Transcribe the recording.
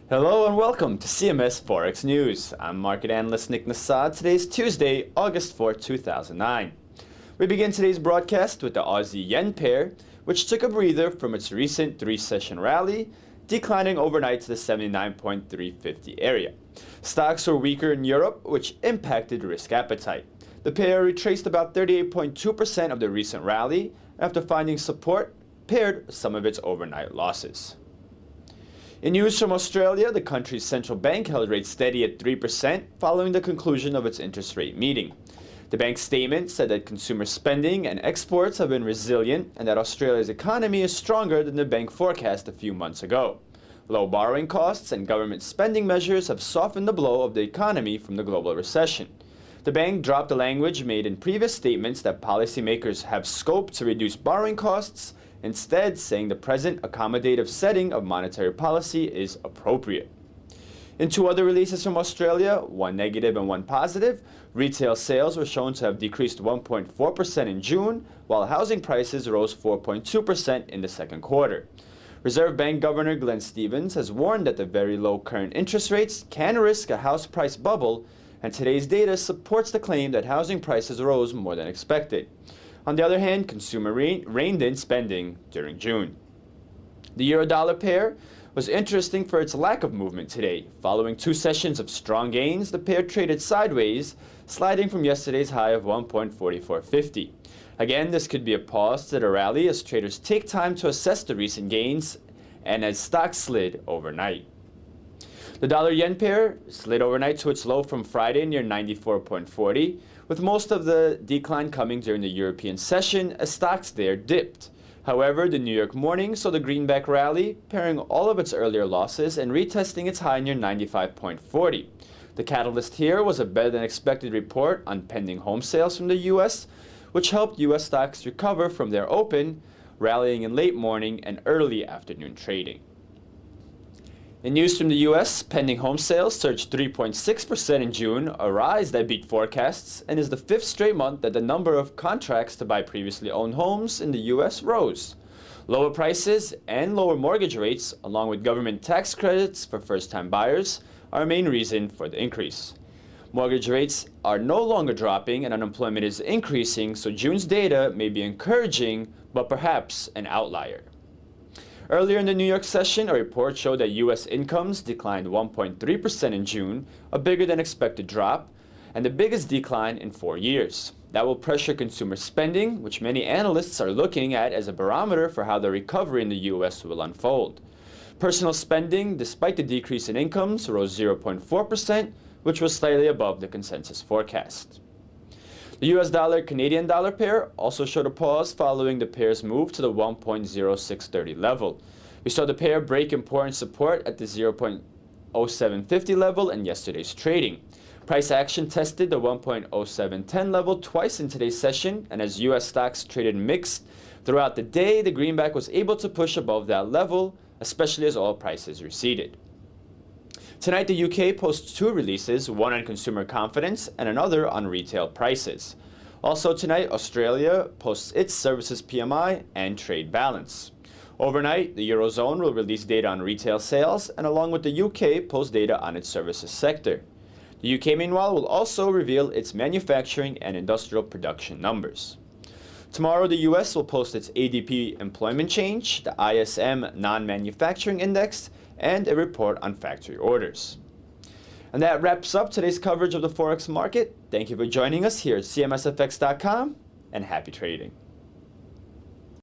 Hello and welcome to CMS Forex News. I'm market analyst Nick Nassad. Today is Tuesday, August 4, 2009. We begin today's broadcast with the Aussie-Yen pair, which took a breather from its recent three-session rally, declining overnight to the 79.350 area. Stocks were weaker in Europe, which impacted risk appetite. The pair retraced about 38.2% of the recent rally after finding support, paired some of its overnight losses. In news from Australia, the country's central bank held rates steady at 3% following the conclusion of its interest rate meeting. The bank's statement said that consumer spending and exports have been resilient and that Australia's economy is stronger than the bank forecast a few months ago. Low borrowing costs and government spending measures have softened the blow of the economy from the global recession. The bank dropped the language made in previous statements that policymakers have scope to reduce borrowing costs, instead saying the present accommodative setting of monetary policy is appropriate. In two other releases from Australia, one negative and one positive, retail sales were shown to have decreased 1.4% in June, while housing prices rose 4.2% in the second quarter. Reserve Bank Governor Glenn Stevens has warned that the very low current interest rates can risk a house price bubble, and today's data supports the claim that housing prices rose more than expected. On the other hand, consumer reined in spending during June. The euro-dollar pair was interesting for its lack of movement today. Following two sessions of strong gains, the pair traded sideways, sliding from yesterday's high of 1.4450. Again, this could be a pause to the rally as traders take time to assess the recent gains and as stocks slid overnight. The dollar-yen pair slid overnight to its low from Friday near 94.40, with most of the decline coming during the European session as stocks there dipped. However, the New York morning saw the greenback rally, pairing all of its earlier losses and retesting its high near 95.40. The catalyst here was a better-than-expected report on pending home sales from the U.S., which helped U.S. stocks recover from their open, rallying in late morning and early afternoon trading. In news from the U.S., pending home sales surged 3.6% in June, a rise that beat forecasts, and is the fifth straight month that the number of contracts to buy previously owned homes in the U.S. rose. Lower prices and lower mortgage rates, along with government tax credits for first-time buyers, are a main reason for the increase. Mortgage rates are no longer dropping and unemployment is increasing, so June's data may be encouraging, but perhaps an outlier. Earlier in the New York session, a report showed that U.S. incomes declined 1.3% in June, a bigger than expected drop, and the biggest decline in 4 years. That will pressure consumer spending, which many analysts are looking at as a barometer for how the recovery in the U.S. will unfold. Personal spending, despite the decrease in incomes, rose 0.4%, which was slightly above the consensus forecast. The US dollar-Canadian dollar pair also showed a pause following the pair's move to the 1.0630 level. We saw the pair break important support at the 0.0750 level in yesterday's trading. Price action tested the 1.0710 level twice in today's session, and as US stocks traded mixed throughout the day, the greenback was able to push above that level, especially as oil prices receded. Tonight, the UK posts two releases, one on consumer confidence and another on retail prices. Also tonight, Australia posts its services PMI and trade balance. Overnight, the Eurozone will release data on retail sales and along with the UK post data on its services sector. The UK, meanwhile, will also reveal its manufacturing and industrial production numbers. Tomorrow, the US will post its ADP employment change, the ISM non-manufacturing index, and a report on factory orders. And that wraps up today's coverage of the Forex market. Thank you for joining us here at CMSFX.com, and happy trading.